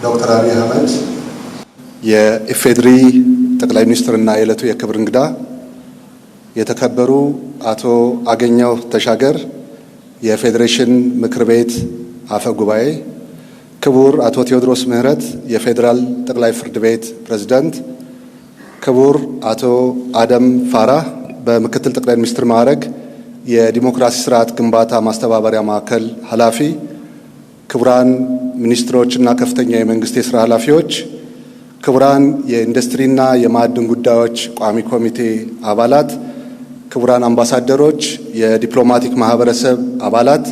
ዶክተር አብይ አህመድ የኢፌዴሪ ጠቅላይ ሚኒስትርና የዕለቱ የክብር እንግዳ የተከበሩ አቶ አገኘሁ ተሻገር የፌዴሬሽን ምክር ቤት አፈ ጉባኤ፣ ክቡር አቶ ቴዎድሮስ ምህረት የፌዴራል ጠቅላይ ፍርድ ቤት ፕሬዝዳንት፣ ክቡር አቶ አደም ፋራህ በምክትል ጠቅላይ ሚኒስትር ማዕረግ የዲሞክራሲ ስርዓት ግንባታ ማስተባበሪያ ማዕከል ኃላፊ፣ ክቡራን ሚኒስትሮችና ከፍተኛ የመንግስት የሥራ ኃላፊዎች፣ ክቡራን የኢንዱስትሪና የማዕድን ጉዳዮች ቋሚ ኮሚቴ አባላት፣ ክቡራን አምባሳደሮች፣ የዲፕሎማቲክ ማህበረሰብ አባላት፣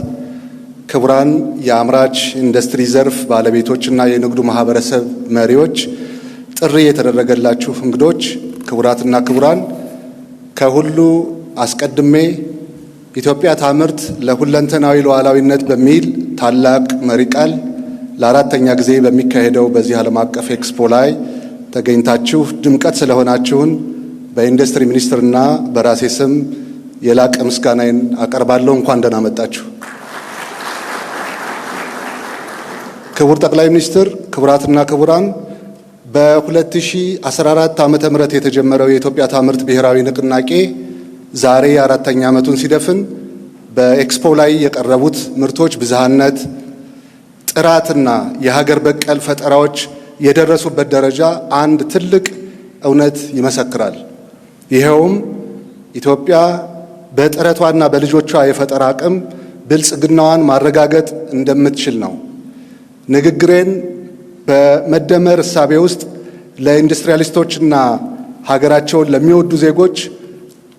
ክቡራን የአምራች ኢንዱስትሪ ዘርፍ ባለቤቶችና የንግዱ ማህበረሰብ መሪዎች፣ ጥሪ የተደረገላችሁ እንግዶች፣ ክቡራትና ክቡራን፣ ከሁሉ አስቀድሜ ኢትዮጵያ ታምርት ለሁለንተናዊ ሉዓላዊነት በሚል ታላቅ መሪ ቃል ለአራተኛ ጊዜ በሚካሄደው በዚህ ዓለም አቀፍ ኤክስፖ ላይ ተገኝታችሁ ድምቀት ስለሆናችሁን በኢንዱስትሪ ሚኒስትርና በራሴ ስም የላቀ ምስጋናዬን አቀርባለሁ። እንኳን ደህና መጣችሁ። ክቡር ጠቅላይ ሚኒስትር፣ ክቡራትና ክቡራን፣ በ2014 ዓመተ ምህረት የተጀመረው የኢትዮጵያ ታምርት ብሔራዊ ንቅናቄ ዛሬ አራተኛ ዓመቱን ሲደፍን በኤክስፖ ላይ የቀረቡት ምርቶች ብዝሃነት፣ ጥራትና የሀገር በቀል ፈጠራዎች የደረሱበት ደረጃ አንድ ትልቅ እውነት ይመሰክራል። ይኸውም ኢትዮጵያ በጥረቷና በልጆቿ የፈጠራ አቅም ብልጽግናዋን ማረጋገጥ እንደምትችል ነው። ንግግሬን በመደመር እሳቤ ውስጥ ለኢንዱስትሪያሊስቶችና ሀገራቸውን ለሚወዱ ዜጎች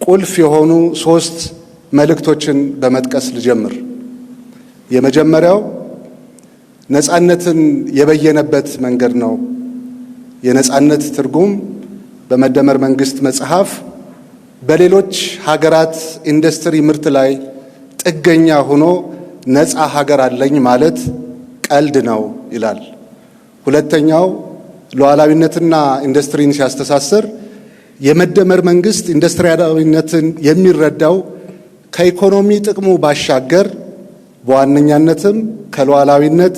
ቁልፍ የሆኑ 3 መልእክቶችን በመጥቀስ ልጀምር። የመጀመሪያው ነፃነትን የበየነበት መንገድ ነው። የነፃነት ትርጉም በመደመር መንግስት መጽሐፍ በሌሎች ሀገራት ኢንዱስትሪ ምርት ላይ ጥገኛ ሆኖ ነፃ ሀገር አለኝ ማለት ቀልድ ነው ይላል። ሁለተኛው ሉዓላዊነትና ኢንዱስትሪን ሲያስተሳስር የመደመር መንግስት ኢንዱስትሪያላዊነትን የሚረዳው ከኢኮኖሚ ጥቅሙ ባሻገር በዋነኛነትም ከሉዓላዊነት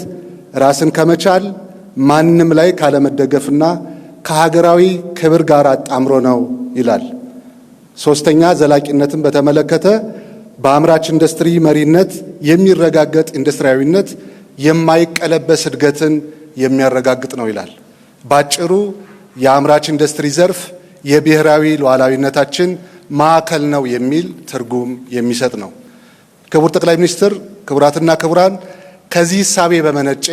ራስን ከመቻል ማንም ላይ ካለመደገፍና ከሀገራዊ ክብር ጋር አጣምሮ ነው ይላል። ሶስተኛ ዘላቂነትን በተመለከተ በአምራች ኢንዱስትሪ መሪነት የሚረጋገጥ ኢንዱስትሪያዊነት የማይቀለበስ እድገትን የሚያረጋግጥ ነው ይላል። ባጭሩ የአምራች ኢንዱስትሪ ዘርፍ የብሔራዊ ሉዓላዊነታችን ማዕከል ነው የሚል ትርጉም የሚሰጥ ነው። ክቡር ጠቅላይ ሚኒስትር፣ ክቡራትና ክቡራን፣ ከዚህ እሳቤ በመነጨ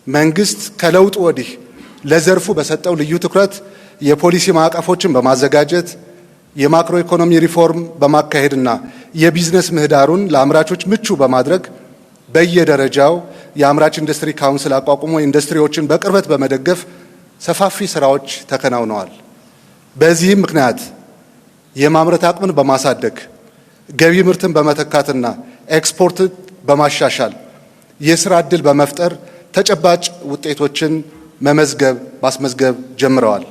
መንግስት ከለውጡ ወዲህ ለዘርፉ በሰጠው ልዩ ትኩረት የፖሊሲ ማዕቀፎችን በማዘጋጀት የማክሮ ኢኮኖሚ ሪፎርም በማካሄድና የቢዝነስ ምህዳሩን ለአምራቾች ምቹ በማድረግ በየደረጃው የአምራች ኢንዱስትሪ ካውንስል አቋቁሞ ኢንዱስትሪዎችን በቅርበት በመደገፍ ሰፋፊ ስራዎች ተከናውነዋል። በዚህም ምክንያት የማምረት አቅምን በማሳደግ ገቢ ምርትን በመተካትና ኤክስፖርት በማሻሻል የስራ ዕድል በመፍጠር ተጨባጭ ውጤቶችን ማስመዝገብ ጀምረዋል።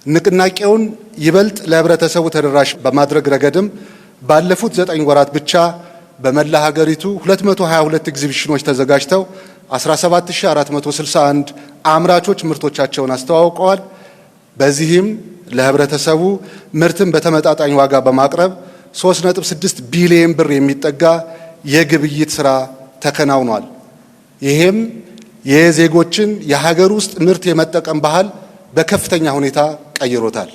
ንቅናቄውን ይበልጥ ለህብረተሰቡ ተደራሽ በማድረግ ረገድም ባለፉት 9 ወራት ብቻ በመላ ሀገሪቱ 222 ኤግዚቢሽኖች ተዘጋጅተው 17461 አምራቾች ምርቶቻቸውን አስተዋውቀዋል። በዚህም ለህብረተሰቡ ምርትን በተመጣጣኝ ዋጋ በማቅረብ 3.6 ቢሊዮን ብር የሚጠጋ የግብይት ስራ ተከናውኗል። ይሄም የዜጎችን የሀገር ውስጥ ምርት የመጠቀም ባህል በከፍተኛ ሁኔታ ቀይሮታል።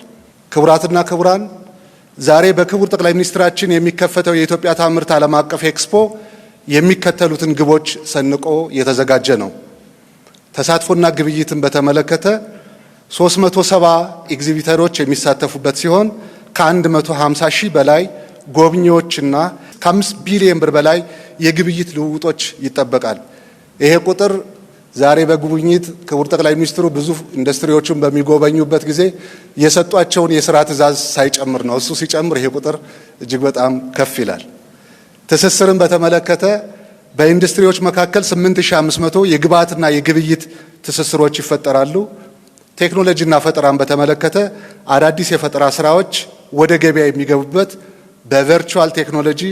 ክቡራትና ክቡራን፣ ዛሬ በክቡር ጠቅላይ ሚኒስትራችን የሚከፈተው የኢትዮጵያ ታምርት ዓለም አቀፍ ኤክስፖ የሚከተሉትን ግቦች ሰንቆ የተዘጋጀ ነው። ተሳትፎና ግብይትን በተመለከተ 370 ኤግዚቢተሮች የሚሳተፉበት ሲሆን ከ150 ሺህ በላይ ጎብኚዎችና ከ5 ቢሊዮን ብር በላይ የግብይት ልውውጦች ይጠበቃል። ይሄ ቁጥር ዛሬ በጉብኝት ክቡር ጠቅላይ ሚኒስትሩ ብዙ ኢንዱስትሪዎችን በሚጎበኙበት ጊዜ የሰጧቸውን የስራ ትዕዛዝ ሳይጨምር ነው። እሱ ሲጨምር ይሄ ቁጥር እጅግ በጣም ከፍ ይላል። ትስስርን በተመለከተ በኢንዱስትሪዎች መካከል 8500 የግብዓትና የግብይት ትስስሮች ይፈጠራሉ። ቴክኖሎጂና ፈጠራን በተመለከተ አዳዲስ የፈጠራ ስራዎች ወደ ገበያ የሚገቡበት በቨርቹዋል ቴክኖሎጂ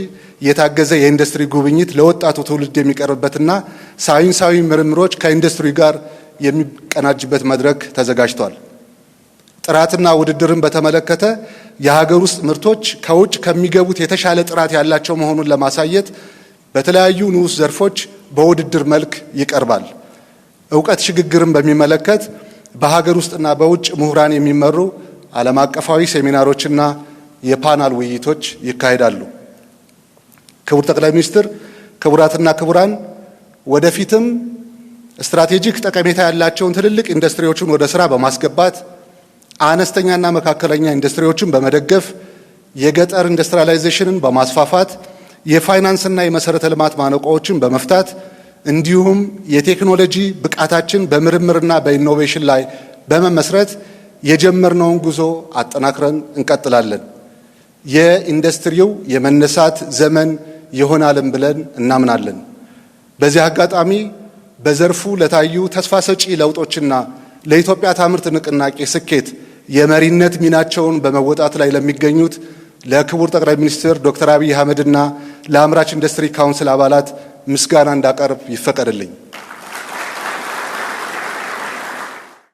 የታገዘ የኢንዱስትሪ ጉብኝት ለወጣቱ ትውልድ የሚቀርብበትና ሳይንሳዊ ምርምሮች ከኢንዱስትሪ ጋር የሚቀናጅበት መድረክ ተዘጋጅቷል። ጥራትና ውድድርን በተመለከተ የሀገር ውስጥ ምርቶች ከውጭ ከሚገቡት የተሻለ ጥራት ያላቸው መሆኑን ለማሳየት በተለያዩ ንዑስ ዘርፎች በውድድር መልክ ይቀርባል። ዕውቀት ሽግግርን በሚመለከት በሀገር ውስጥና በውጭ ምሁራን የሚመሩ ዓለም አቀፋዊ ሴሚናሮችና የፓናል ውይይቶች ይካሄዳሉ። ክቡር ጠቅላይ ሚኒስትር፣ ክቡራትና ክቡራን፣ ወደፊትም ስትራቴጂክ ጠቀሜታ ያላቸውን ትልልቅ ኢንዱስትሪዎችን ወደ ስራ በማስገባት አነስተኛና መካከለኛ ኢንዱስትሪዎችን በመደገፍ የገጠር ኢንዱስትሪያላይዜሽንን በማስፋፋት የፋይናንስና የመሰረተ ልማት ማነቆዎችን በመፍታት እንዲሁም የቴክኖሎጂ ብቃታችን በምርምርና በኢኖቬሽን ላይ በመመስረት የጀመርነውን ጉዞ አጠናክረን እንቀጥላለን። የኢንዱስትሪው የመነሳት ዘመን ይሆናልን ብለን እናምናለን። በዚህ አጋጣሚ በዘርፉ ለታዩ ተስፋ ሰጪ ለውጦችና ለኢትዮጵያ ታምርት ንቅናቄ ስኬት የመሪነት ሚናቸውን በመወጣት ላይ ለሚገኙት ለክቡር ጠቅላይ ሚኒስትር ዶክተር አብይ አህመድና ለአምራች ኢንዱስትሪ ካውንስል አባላት ምስጋና እንዳቀርብ ይፈቀድልኝ።